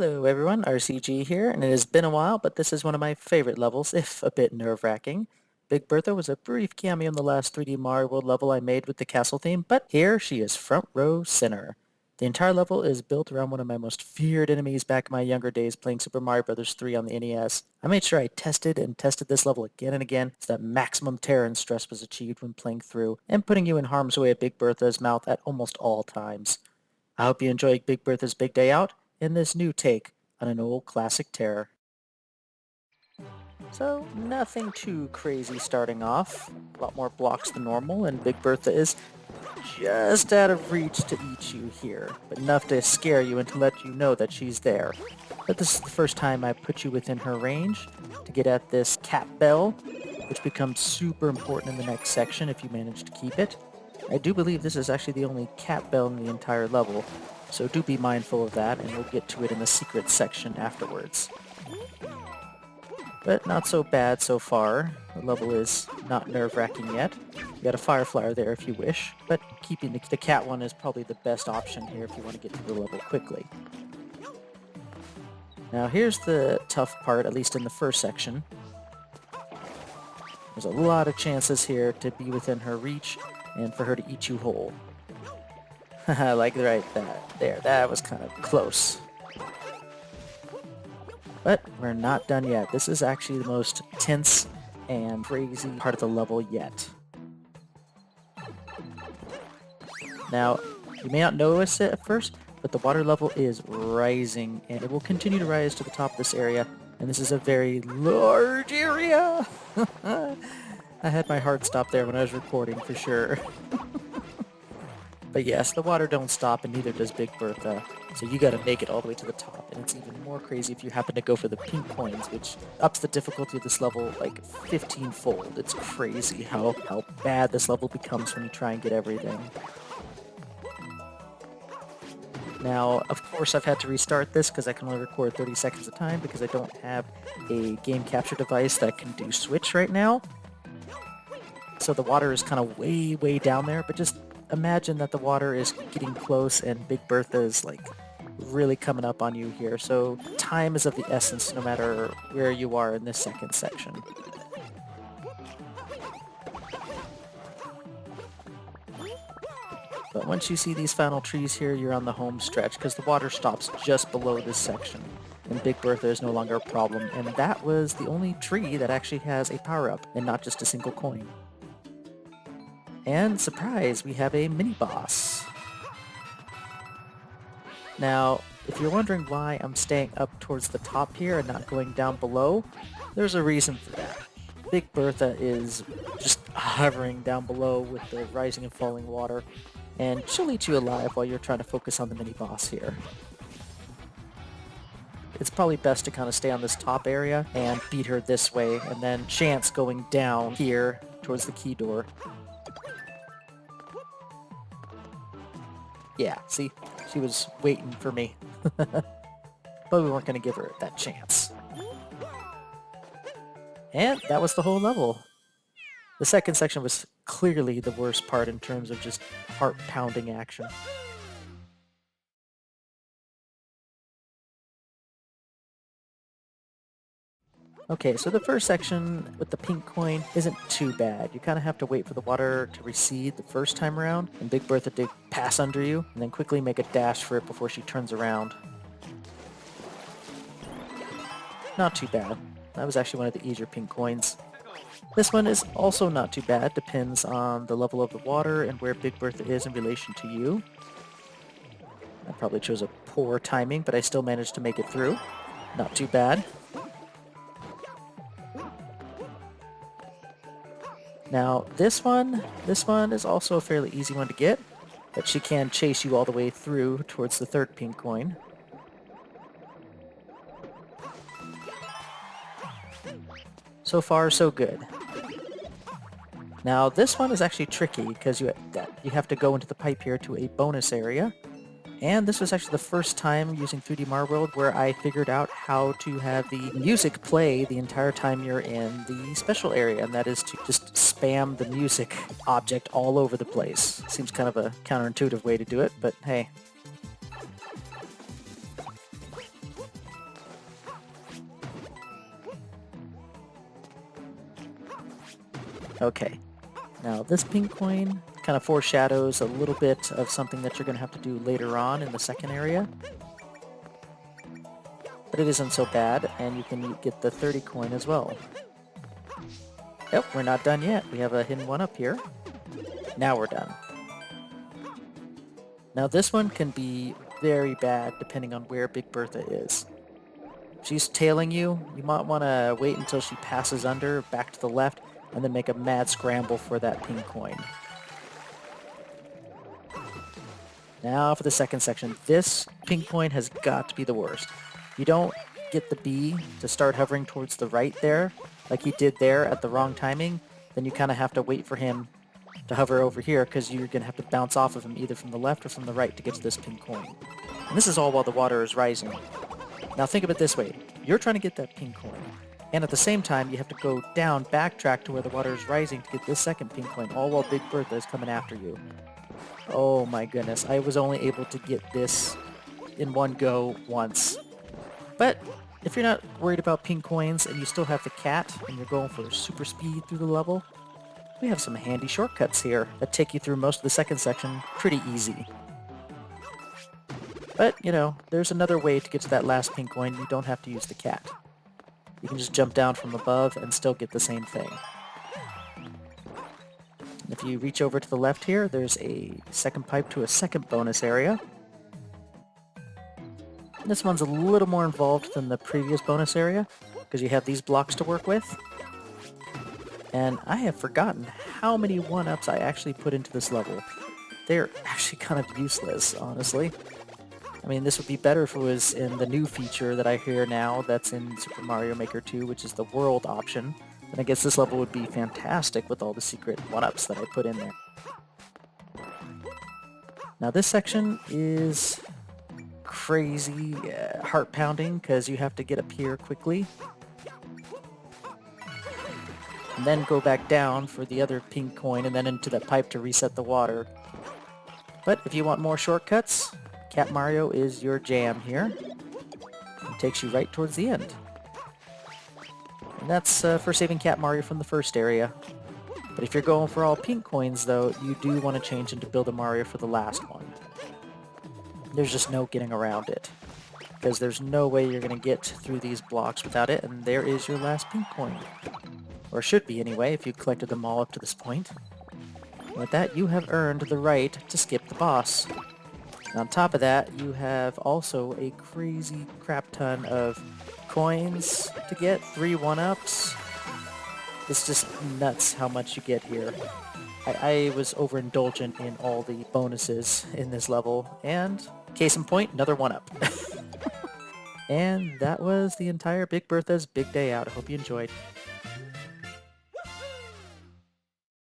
Hello everyone, RCG here, and it has been a while, but this is one of my favorite levels, if a bit nerve-wracking. Big Bertha was a brief cameo in the last 3D Mario World level I made with the castle theme, but here she is front row center. The entire level is built around one of my most feared enemies back in my younger days playing Super Mario Bros. 3 on the NES. I made sure I tested and tested this level again and again so that maximum terror and stress was achieved when playing through, and putting you in harm's way at Big Bertha's mouth at almost all times. I hope you enjoy Big Bertha's Big Day Out in this new take on an old classic terror. So nothing too crazy starting off. A lot more blocks than normal, and Big Bertha is just out of reach to eat you here, but enough to scare you and to let you know that she's there. But this is the first time I put you within her range to get at this cat bell, which becomes super important in the next section if you manage to keep it. I do believe this is actually the only cat bell in the entire level, so do be mindful of that, and we'll get to it in the secret section afterwards. But not so bad so far. The level is not nerve-wracking yet. You got a fire flyer there if you wish, but keeping the cat one is probably the best option here if you want to get to the level quickly. Now here's the tough part, at least in the first section. There's a lot of chances here to be within her reach and for her to eat you whole. Haha, like right there, that was kind of close. But we're not done yet. This is actually the most tense and crazy part of the level yet. Now, you may not notice it at first, but the water level is rising, and it will continue to rise to the top of this area, and this is a very large area! I had my heart stop there when I was recording, for sure. But yes, the water don't stop, and neither does Big Bertha, so you gotta make it all the way to the top, and it's even more crazy if you happen to go for the pink coins, which ups the difficulty of this level like 15-fold. It's crazy how bad this level becomes when you try and get everything. Now, of course, I've had to restart this because I can only record 30 seconds at a time because I don't have a game capture device that can do Switch right now. So the water is kind of way down there, but just imagine that the water is getting close and Big Bertha is like really coming up on you here. So time is of the essence no matter where you are in this second section. But once you see these final trees here, you're on the home stretch because the water stops just below this section. And Big Bertha is no longer a problem, and that was the only tree that actually has a power-up and not just a single coin. And surprise, we have a mini-boss. Now, if you're wondering why I'm staying up towards the top here and not going down below, there's a reason for that. Big Bertha is just hovering down below with the rising and falling water, and she'll eat you alive while you're trying to focus on the mini-boss here. It's probably best to kind of stay on this top area and beat her this way, and then chance going down here towards the key door. Yeah, see? She was waiting for me. But we weren't going to give her that chance. And that was the whole level. The second section was clearly the worst part in terms of just heart-pounding action. Okay, so the first section with the pink coin isn't too bad. You kind of have to wait for the water to recede the first time around, and Big Bertha to pass under you, and then quickly make a dash for it before she turns around. Not too bad. That was actually one of the easier pink coins. This one is also not too bad, depends on the level of the water and where Big Bertha is in relation to you. I probably chose a poor timing, but I still managed to make it through. Not too bad. Now, this one is also a fairly easy one to get, but she can chase you all the way through towards the third pink coin. So far, so good. Now, this one is actually tricky because you have to go into the pipe here to a bonus area. And this was actually the first time using 3D Mario World where I figured out how to have the music play the entire time you're in the special area, and that is to just spam the music object all over the place. Seems kind of a counterintuitive way to do it, but hey. Okay, now this pink coin kind of foreshadows a little bit of something that you're going to have to do later on in the second area. But it isn't so bad, and you can get the 30 coin as well. Yep, we're not done yet. We have a hidden one up here. Now we're done. Now this one can be very bad depending on where Big Bertha is. If she's tailing you, you might want to wait until she passes under, back to the left, and then make a mad scramble for that pink coin. Now for the second section. This pink coin has got to be the worst. You don't get the bee to start hovering towards the right there, like he did there at the wrong timing, then you kind of have to wait for him to hover over here because you're going to have to bounce off of him either from the left or from the right to get to this pink coin. And this is all while the water is rising. Now think of it this way. You're trying to get that pink coin, and at the same time you have to go down, backtrack to where the water is rising to get this second pink coin, all while Big Bertha is coming after you. Oh my goodness, I was only able to get this in one go once. But if you're not worried about pink coins and you still have the cat and you're going for super speed through the level, we have some handy shortcuts here that take you through most of the second section pretty easy. But, you know, there's another way to get to that last pink coin. You don't have to use the cat. You can just jump down from above and still get the same thing. If you reach over to the left here, there's a second pipe to a second bonus area. This one's a little more involved than the previous bonus area, because you have these blocks to work with. And I have forgotten how many 1-ups I actually put into this level. They're actually kind of useless, honestly. I mean, this would be better if it was in the new feature that I hear now that's in Super Mario Maker 2, which is the world option. And I guess this level would be fantastic with all the secret 1-ups that I put in there. Now this section is crazy heart-pounding because you have to get up here quickly and then go back down for the other pink coin and then into that pipe to reset the water. But if you want more shortcuts, Cat Mario is your jam here. It takes you right towards the end. And that's for saving Cat Mario from the first area. But if you're going for all pink coins though, you do want to change into Build a Mario for the last one. There's just no getting around it, because there's no way you're going to get through these blocks without it, and there is your last pink coin. Or should be anyway, if you collected them all up to this point. With that, you have earned the right to skip the boss. And on top of that, you have also a crazy crap ton of coins to get, 3 1-ups. It's just nuts how much you get here. I was overindulgent in all the bonuses in this level, and case in point, another 1-up. And that was the entire Big Bertha's Big Day Out. I hope you enjoyed.